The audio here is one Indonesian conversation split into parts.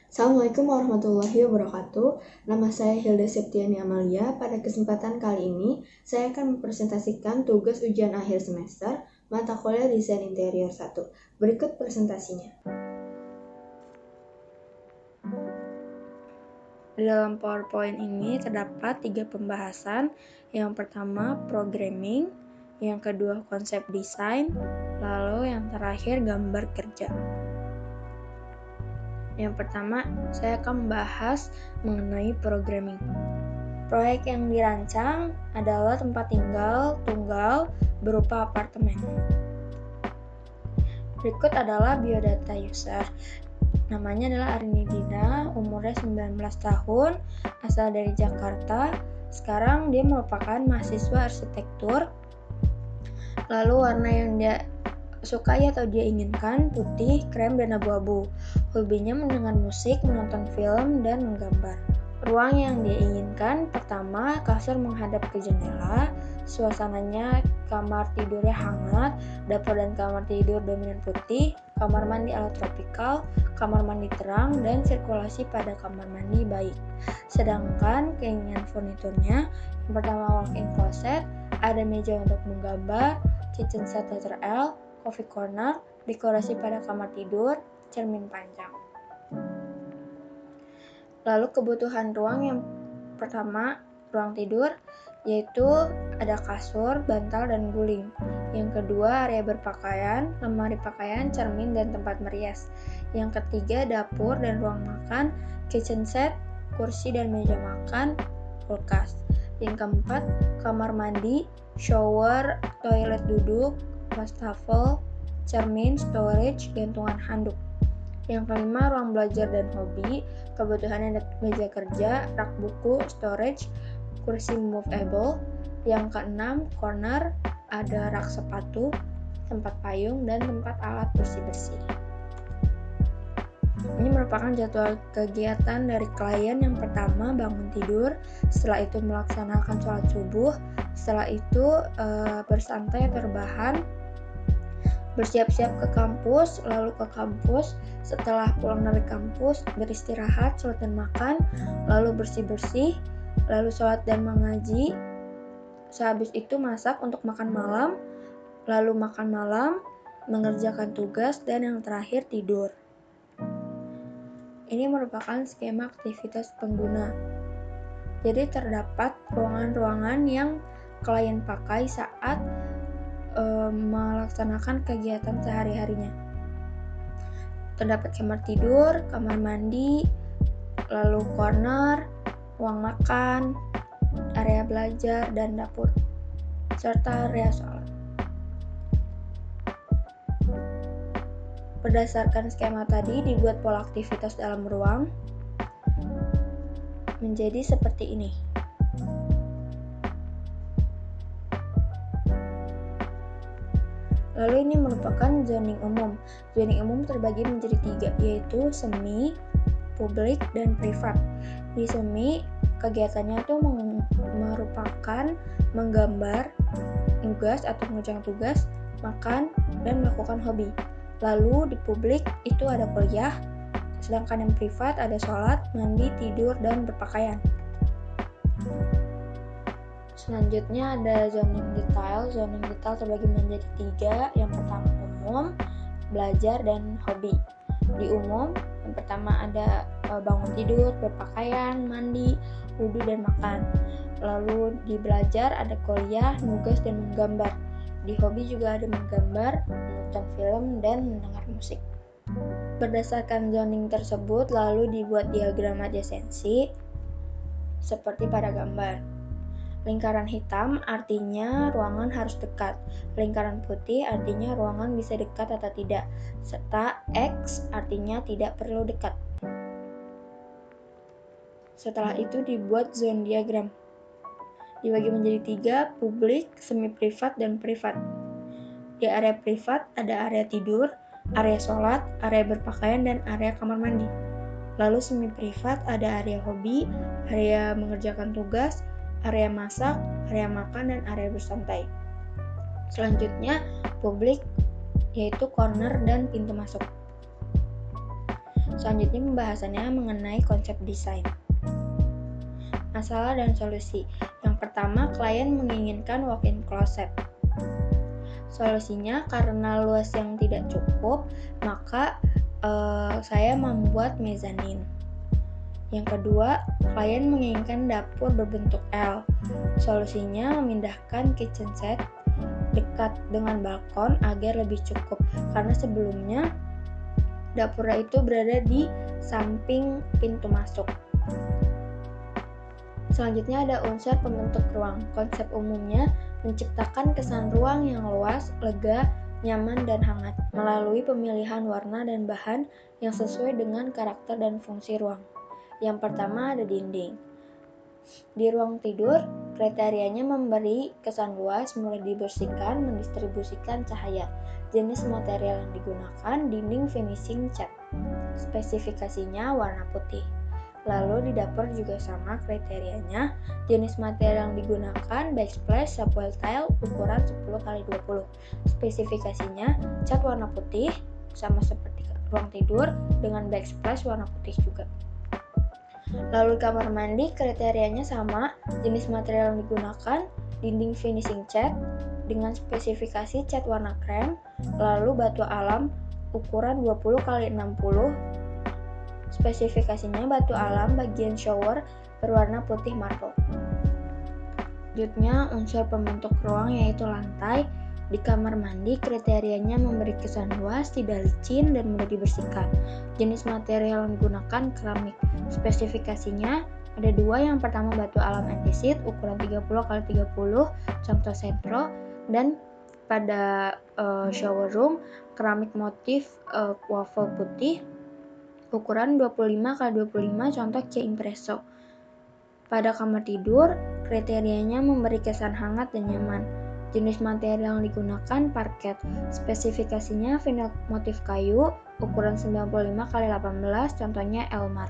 Assalamualaikum warahmatullahi wabarakatuh. Nama saya Hilda Septiani Amalia. Pada kesempatan kali ini, saya akan mempresentasikan tugas ujian akhir semester mata kuliah Desain Interior 1. Berikut presentasinya. Di dalam PowerPoint ini terdapat 3 pembahasan. Yang pertama, programming, yang kedua, konsep desain, lalu yang terakhir, gambar kerja. Yang pertama, saya akan membahas mengenai programming. Proyek yang dirancang adalah tempat tinggal tunggal berupa apartemen. Berikut adalah biodata user. Namanya adalah Arini Dina, umurnya 19 tahun, asal dari Jakarta. Sekarang dia merupakan mahasiswa arsitektur. Lalu warna yang dia sukai atau dia inginkan putih, krem, dan abu-abu. Hobinya mendengar musik, menonton film, dan menggambar. Ruang yang dia inginkan, pertama, kasur menghadap ke jendela, suasananya kamar tidurnya hangat, dapur dan kamar tidur dominan putih, kamar mandi ala tropikal, kamar mandi terang, dan sirkulasi pada kamar mandi baik. Sedangkan keinginan furniturnya, yang pertama walk-in closet, ada meja untuk menggambar, kitchen set letter L, coffee corner, dekorasi pada kamar tidur, cermin panjang. Lalu kebutuhan ruang yang pertama, ruang tidur, yaitu ada kasur, bantal, dan guling. Yang kedua, area berpakaian, lemari pakaian, cermin, dan tempat merias. Yang ketiga, dapur dan ruang makan, kitchen set, kursi dan meja makan, kulkas. Yang keempat, kamar mandi, shower, toilet duduk, wastafel, cermin, storage, gantungan handuk. Yang kelima, ruang belajar dan hobi, kebutuhannya ada meja kerja, rak buku, storage, kursi movable. Yang keenam, corner, ada rak sepatu, tempat payung, dan tempat alat bersih-bersih. Ini merupakan jadwal kegiatan dari klien. Yang pertama, bangun tidur, setelah itu melaksanakan sholat subuh, setelah itu bersantai atau rebahan, bersiap-siap ke kampus, lalu ke kampus, setelah pulang dari kampus, beristirahat, sholat dan makan, lalu bersih-bersih, lalu sholat dan mengaji, sehabis itu masak untuk makan malam, lalu makan malam, mengerjakan tugas, dan yang terakhir tidur. Ini merupakan skema aktivitas pengguna. Jadi terdapat ruangan-ruangan yang klien pakai saat melaksanakan kegiatan sehari-harinya. Terdapat kamar tidur, kamar mandi, lalu corner, ruang makan, area belajar, dan dapur, serta area sholat. Berdasarkan skema tadi, dibuat pola aktivitas dalam ruang menjadi seperti ini. Lalu ini merupakan zoning umum. Zoning umum terbagi menjadi 3, yaitu semi, publik, dan privat. Di semi, kegiatannya itu merupakan menggambar, tugas atau mengerjakan tugas, makan, dan melakukan hobi. Lalu di publik itu ada kuliah, sedangkan yang privat ada sholat, mandi, tidur, dan berpakaian. Selanjutnya ada zoning detail. Zoning detail terbagi menjadi 3. Yang pertama umum, belajar, dan hobi. Di umum, yang pertama ada bangun tidur, berpakaian, mandi, wudhu, dan makan. Lalu di belajar ada kuliah, nugas, dan menggambar. Di hobi juga ada menggambar, menonton film, dan mendengar musik. Berdasarkan zoning tersebut, lalu dibuat diagram adjasensi seperti pada gambar. Lingkaran hitam artinya ruangan harus dekat. Lingkaran putih artinya ruangan bisa dekat atau tidak. Serta X artinya tidak perlu dekat. Setelah itu dibuat zone diagram. Dibagi menjadi 3, publik, semi privat, dan privat. Di area privat ada area tidur, area sholat, area berpakaian, dan area kamar mandi. Lalu semi privat ada area hobi, area mengerjakan tugas, area masak, area makan, dan area bersantai. Selanjutnya, publik, yaitu corner dan pintu masuk. Selanjutnya pembahasannya mengenai konsep desain. Masalah dan solusi. Yang pertama, klien menginginkan walk-in closet. Solusinya, karena luas yang tidak cukup, maka saya membuat mezanin. Yang kedua, klien menginginkan dapur berbentuk L. Solusinya, memindahkan kitchen set dekat dengan balkon agar lebih cukup, karena sebelumnya dapur itu berada di samping pintu masuk. Selanjutnya ada unsur pembentuk ruang. Konsep umumnya menciptakan kesan ruang yang luas, lega, nyaman, dan hangat melalui pemilihan warna dan bahan yang sesuai dengan karakter dan fungsi ruang. Yang pertama ada dinding. Di ruang tidur, kriterianya memberi kesan luas, mulai dibersihkan, mendistribusikan cahaya. Jenis material yang digunakan, dinding finishing cat. Spesifikasinya warna putih. Lalu di dapur juga sama kriterianya, jenis material yang digunakan backsplash subwall tile ukuran 10x20. Spesifikasinya cat warna putih sama seperti ruang tidur dengan backsplash warna putih juga. Lalu kamar mandi kriterianya sama, jenis material yang digunakan dinding finishing cat dengan spesifikasi cat warna krem, lalu batu alam ukuran 20x60. Spesifikasinya batu alam bagian shower berwarna putih marble. Selanjutnya unsur pembentuk ruang yaitu lantai. Di kamar mandi kriterianya memberi kesan luas, tidak licin, dan mudah dibersihkan. Jenis material yang digunakan keramik. Spesifikasinya ada dua, yang pertama batu alam andesit ukuran 30x30 contoh sentro, dan pada shower room keramik motif waffle putih ukuran 25x25 contoh C impresso. Pada kamar tidur, kriterianya memberi kesan hangat dan nyaman. Jenis material yang digunakan parket. Spesifikasinya vinyl motif kayu ukuran 95x18 contohnya Elmar.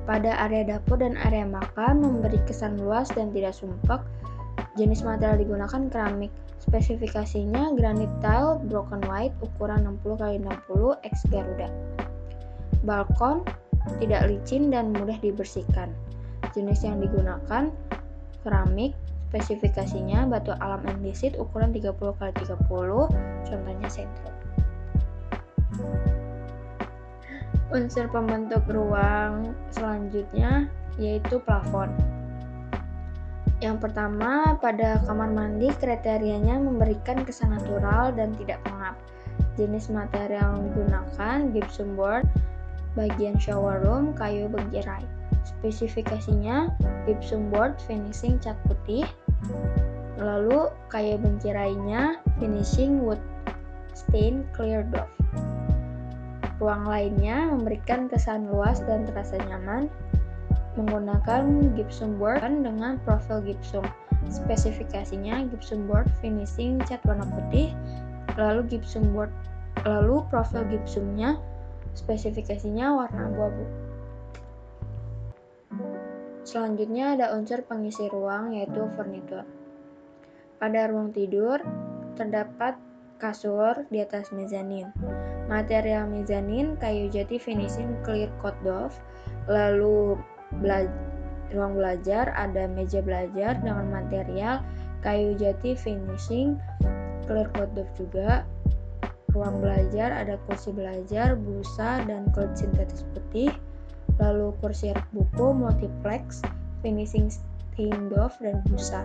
Pada area dapur dan area makan memberi kesan luas dan tidak sumpek. Jenis material digunakan keramik. Spesifikasinya granite tile broken white ukuran 60x60 X Garuda. Balkon tidak licin dan mudah dibersihkan. Jenis yang digunakan keramik, spesifikasinya batu alam andesit ukuran 30x30 contohnya sentro. Unsur pembentuk ruang selanjutnya yaitu plafon. Yang pertama, pada kamar mandi kriterianya memberikan kesan natural dan tidak pengap. Jenis material yang digunakan gypsum board bagian shower room kayu bengkirai. Spesifikasinya gypsum board finishing cat putih, lalu kayu bengkirainya finishing wood stain clear doff. Ruang lainnya memberikan kesan luas dan terasa nyaman menggunakan gypsum board dengan profil gypsum. Spesifikasinya gypsum board finishing cat warna putih, lalu profil gypsumnya spesifikasinya warna abu-abu. Selanjutnya ada unsur pengisi ruang yaitu furnitur. Pada ruang tidur terdapat kasur di atas mezanin. Material mezanin kayu jati finishing clear coat doff. Lalu ruang belajar ada meja belajar dengan material kayu jati finishing clear coat doff juga. Ruang belajar ada kursi belajar, busa, dan kulit sintetis putih. Lalu kursi rak buku multiplex, finishing stain doff dan busa.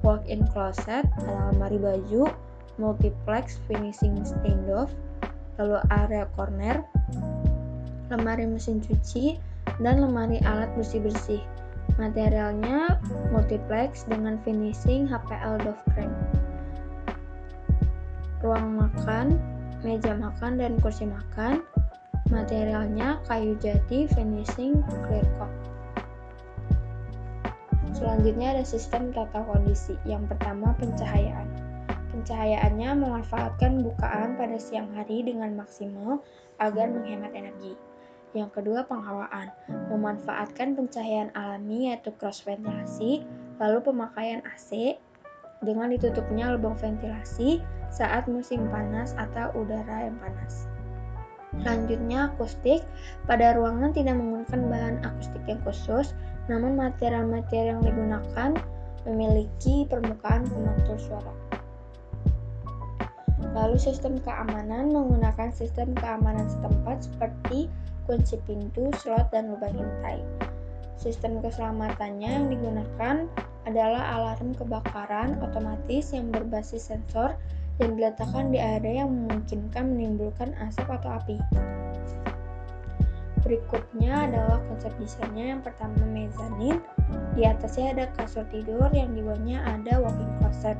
Walk-in closet ada lemari baju, multiplex, finishing stain doff. Lalu area corner, lemari mesin cuci, dan lemari alat bersih-bersih. Materialnya multiplex dengan finishing HPL doff cream. Ruang makan, meja makan, dan kursi makan. Materialnya kayu jati finishing clear coat. Selanjutnya ada sistem tata kondisi. Yang pertama pencahayaan. Pencahayaannya memanfaatkan bukaan pada siang hari dengan maksimal agar menghemat energi. Yang kedua penghawaan. Memanfaatkan pencahayaan alami yaitu cross ventilasi, lalu pemakaian AC dengan ditutupnya lubang ventilasi saat musim panas atau udara yang panas. Selanjutnya, akustik. Pada ruangan tidak menggunakan bahan akustik yang khusus, namun material-material yang digunakan memiliki permukaan pemantul suara. Lalu sistem keamanan menggunakan sistem keamanan setempat seperti kunci pintu, slot, dan lubang intai. Sistem keselamatannya yang digunakan adalah alarm kebakaran otomatis yang berbasis sensor dan diletakkan di area yang memungkinkan menimbulkan asap atau api. Berikutnya adalah konsep desainnya. Yang pertama, mezanin. Di atasnya ada kasur tidur, yang di bawahnya ada walk-in closet.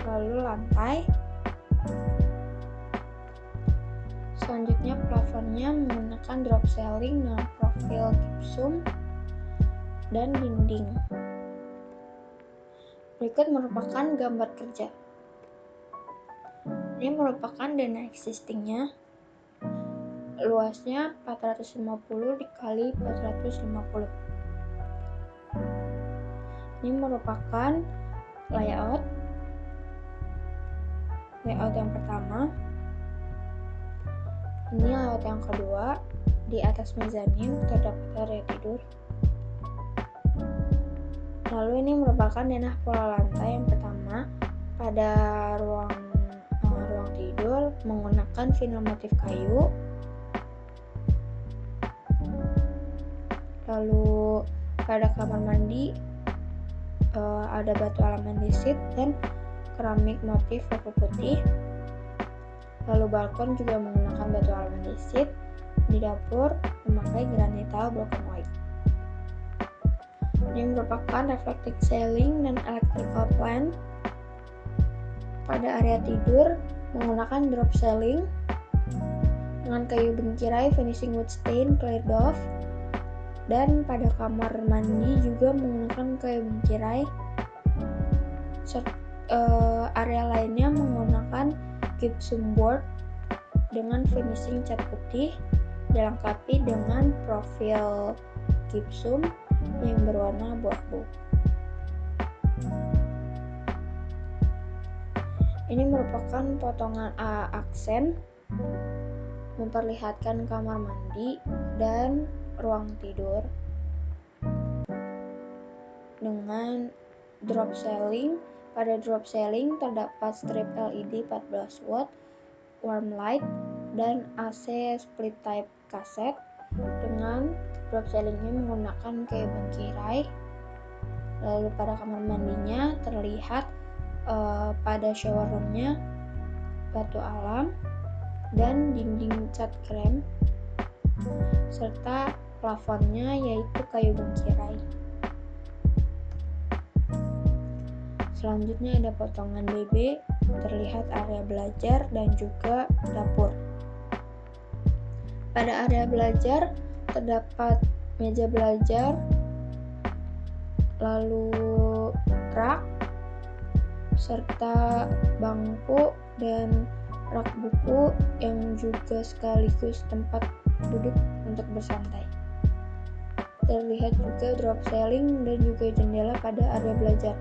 Lalu lantai. Selanjutnya plafonnya menggunakan drop ceiling dengan profil gypsum dan dinding. Berikut merupakan gambar kerja. Ini merupakan dana existingnya. Luasnya 450 dikali 450. Ini merupakan layout yang pertama. Ini layout yang kedua. Di atas mezanin terdapat area tidur. Lalu ini merupakan denah pola lantai yang pertama. Pada ruang tidur menggunakan vinyl motif kayu. Lalu pada kamar mandi ada batu alam andesit dan keramik motif warna putih. Lalu balkon juga menggunakan batu alam andesit. Di dapur memakai granita broken white. Ini merupakan reflective ceiling dan electrical plant. Pada area tidur menggunakan drop ceiling dengan kayu bengkirai finishing wood stain cleared off. Dan pada kamar mandi juga menggunakan kayu bengkirai. Area lainnya menggunakan gypsum board dengan finishing cat putih, dilengkapi dengan profil gypsum yang berwarna abu-abu. Ini merupakan potongan aksen memperlihatkan kamar mandi dan ruang tidur dengan drop ceiling. Pada drop ceiling terdapat strip LED 14 watt, warm light, dan AC split type kaset. Dengan drop ceilingnya menggunakan kayu bengkirai. Lalu pada kamar mandinya terlihat pada shower roomnya batu alam dan dinding cat krem, serta plafonnya yaitu kayu bengkirai. Selanjutnya ada potongan BB, terlihat area belajar dan juga dapur. Pada area belajar terdapat meja belajar, lalu rak, serta bangku dan rak buku yang juga sekaligus tempat duduk untuk bersantai. Terlihat juga drop ceiling dan juga jendela pada area belajar.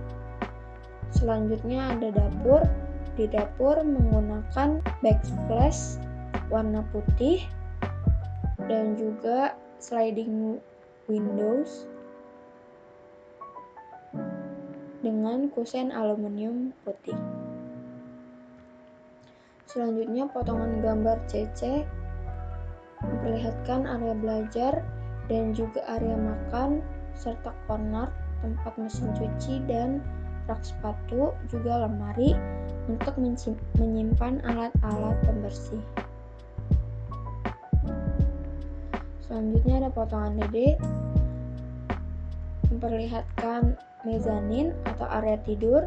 Selanjutnya ada dapur. Di dapur menggunakan backsplash warna putih dan juga sliding windows dengan kusen aluminium putih. Selanjutnya potongan gambar CC memperlihatkan area belajar dan juga area makan serta corner tempat mesin cuci dan rak sepatu, juga lemari untuk menyimpan alat-alat pembersih. Selanjutnya ada potongan DD memperlihatkan mezanin atau area tidur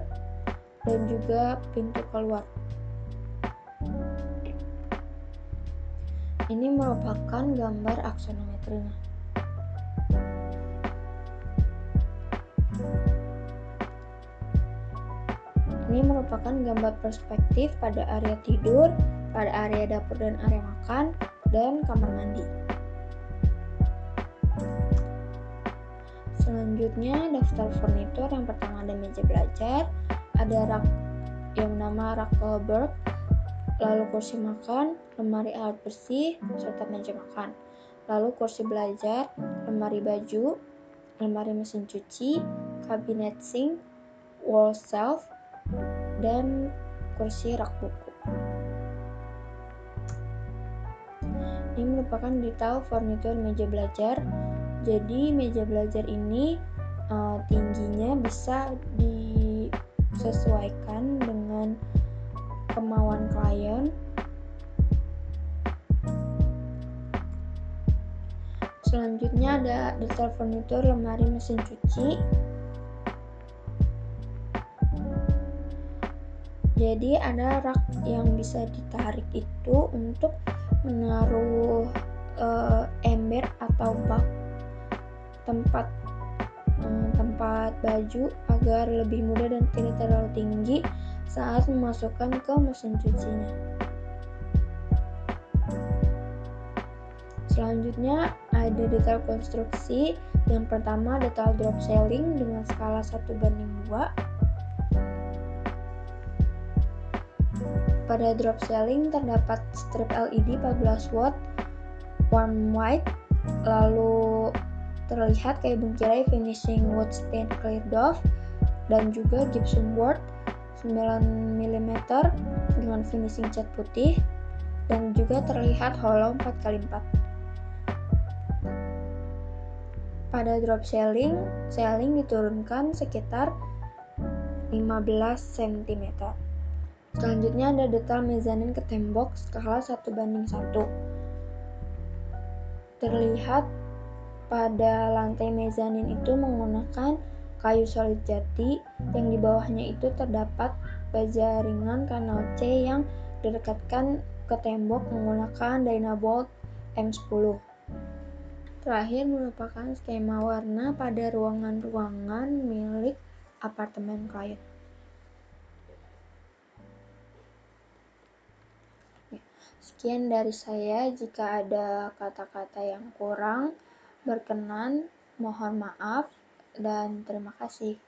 dan juga pintu keluar. Ini merupakan gambar aksonometrinya. Ini merupakan gambar perspektif pada area tidur, pada area dapur dan area makan, dan kamar mandi. Selanjutnya daftar furnitur. Yang pertama ada meja belajar, ada rak yang nama rak Kohlberg, lalu kursi makan, lemari alat bersih, serta meja makan. Lalu kursi belajar, lemari baju, lemari mesin cuci, kabinet sink, wall shelf, dan kursi rak buku. Ini merupakan detail furnitur meja belajar. Jadi meja belajar ini tingginya bisa disesuaikan dengan kemauan klien. Selanjutnya ada detail furnitur lemari mesin cuci. Jadi ada rak yang bisa ditarik itu untuk menaruh ember atau bak tempat baju agar lebih mudah dan tidak terlalu tinggi saat memasukkan ke mesin cucinya. Selanjutnya ada detail konstruksi. Yang pertama detail drop ceiling dengan skala 1:2. Pada drop ceiling terdapat strip LED 14 watt warm white, lalu terlihat kayu bengkirai finishing wood stain clear doff, dan juga gypsum board 9 mm dengan finishing cat putih, dan juga terlihat hollow 4x4. Pada drop ceiling diturunkan sekitar 15 cm. Selanjutnya ada detail mezanin ke tembok skala 1:1. Terlihat pada lantai mezanin itu menggunakan kayu solid jati, yang di bawahnya itu terdapat baja ringan kanal C yang direkatkan ke tembok menggunakan Dynabolt M10. Terakhir merupakan skema warna pada ruangan-ruangan milik apartemen klien. Sekian dari saya. Jika ada kata-kata yang kurang berkenan, mohon maaf dan terima kasih.